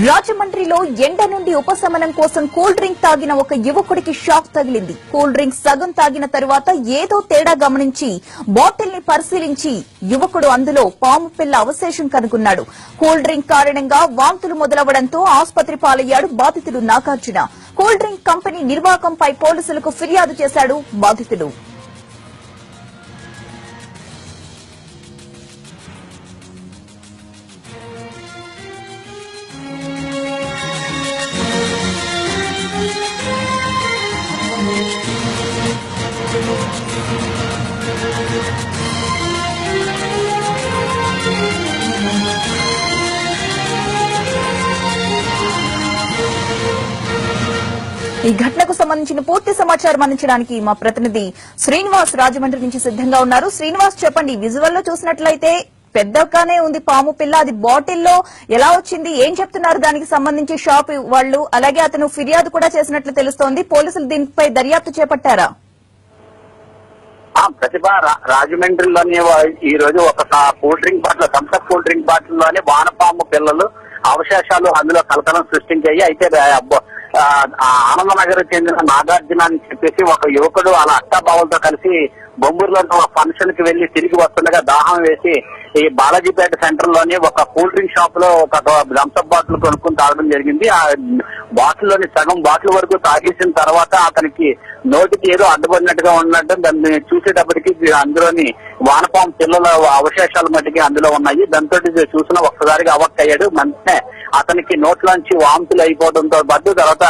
రాజమండ్రిలో ఎండ నుండి ఉపశమనం కోసం కూల్ డ్రింక్ తాగిన ఒక యువకుడికి షాక్ తగిలింది. కూల్ డ్రింక్ సగం తాగిన తరువాత ఏదో తేడా గమనించి బాటిల్ ని పరిశీలించి యువకుడు అందులో పాము పిల్ల అవశేషం కనుగొన్నాడు. కూల్ డ్రింక్ కారణంగా వాంతులు మొదలవడంతో ఆసుపత్రి పాలయ్యాడు బాధితుడు నాగార్జున. కూల్ డ్రింక్ కంపెనీ నిర్వాహకంపై పోలీసులకు ఫిర్యాదు చేశాడు బాధితుడు. ఈ ఘటనకు సంబంధించిన పూర్తి సమాచారం అందించడానికి మా ప్రతినిధి శ్రీనివాస్ రాజమండ్రి నుంచి సిద్ధంగా ఉన్నారు. శ్రీనివాస్, చెప్పండి. విజువల్ లో చూసినట్లయితే పెద్దగానే ఉంది పాము పిల్ల. అది బాటిల్లో ఎలా వచ్చింది, ఏం చెప్తున్నారు దానికి సంబంధించి షాప్ వాళ్ళు? అలాగే అతను ఫిర్యాదు కూడా చేసినట్లు తెలుస్తోంది. పోలీసులు దీనిపై దర్యాప్తు చేపట్టారా? ప్రతిభ, రాజమండ్రిలోని ఈ రోజు ఒక cool drink bottle, Thums Up cool drink bottle లోని వానపాము పిల్లలు అవశేషాలు అందులో కలకలం సృష్టించాయి. అయితే ఆనందనగర్ చెందిన నాగార్జున అని చెప్పేసి ఒక యువకుడు అలా అత్తాబావులతో కలిసి బొంబూరులో ఫంక్షన్ కి వెళ్లి తిరిగి వస్తుండగా దాహం వేసి ఈ బాలాజీపేట సెంటర్ లోని ఒక కూల్ డ్రింక్ షాప్ లో ఒక థమ్సప్ బాటిల్ కొనుక్కుని తాగడం జరిగింది. ఆ బాటిల్ లోని సగం బాటిల్ వరకు తాగేసిన తర్వాత అతనికి నోటికి ఏదో అడ్డుపడినట్టుగా ఉన్నట్టు దాన్ని చూసేటప్పటికి అందులోని వానపాము పిల్లల అవశేషాలు మట్టికి అందులో ఉన్నాయి. దాంతో చూసిన ఒక్కసారిగా అవక్కయ్యాడు. వెంటనే అతనికి నోట్లోంచి వాంతులు అయిపోవడంతో పాటు తర్వాత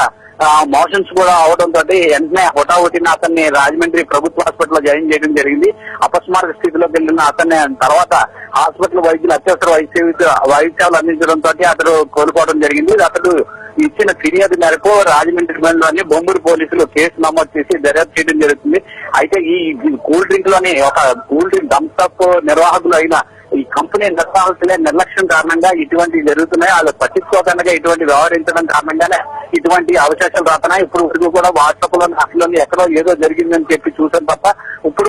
మోషన్స్ కూడా అవడంతో వెంటనే హుటాహుటిన అతన్ని రాజమండ్రి ప్రభుత్వ హాస్పిటల్లో జాయిన్ చేయడం జరిగింది. అపస్మారక స్థితిలోకి వెళ్లిన అతన్ని తర్వాత హాస్పిటల్ వైద్యులు అత్యవసర వైద్యాలు అందించడంతో అతడు కోలుకోవడం జరిగింది. అతడు ఇచ్చిన ఫిర్యాదు మేరకు రాజమండ్రిలోని బొంబూరు పోలీసులు కేసు నమోదు చేసి దర్యాప్తు చేయడం జరుగుతుంది. అయితే ఈ కూల్ డ్రింక్ లోని ఒక కూల్ డ్రింక్ థమ్సప్ నిర్వాహకులు అయిన ఈ కంపెనీ నిర్వాహకులే నిర్లక్ష్యం కారణంగా ఇటువంటి జరుగుతున్నాయి. వాళ్ళు పట్టించుకోకుండా ఇటువంటి వ్యవహరించడం కారణంగానే ఇటువంటి అవకాశాలు రాతున్నాయి. ఇప్పుడు కూడా వాట్సాప్ లో అసలు ఎక్కడో ఏదో జరిగిందని చెప్పి చూసాం తప్ప ఇప్పుడు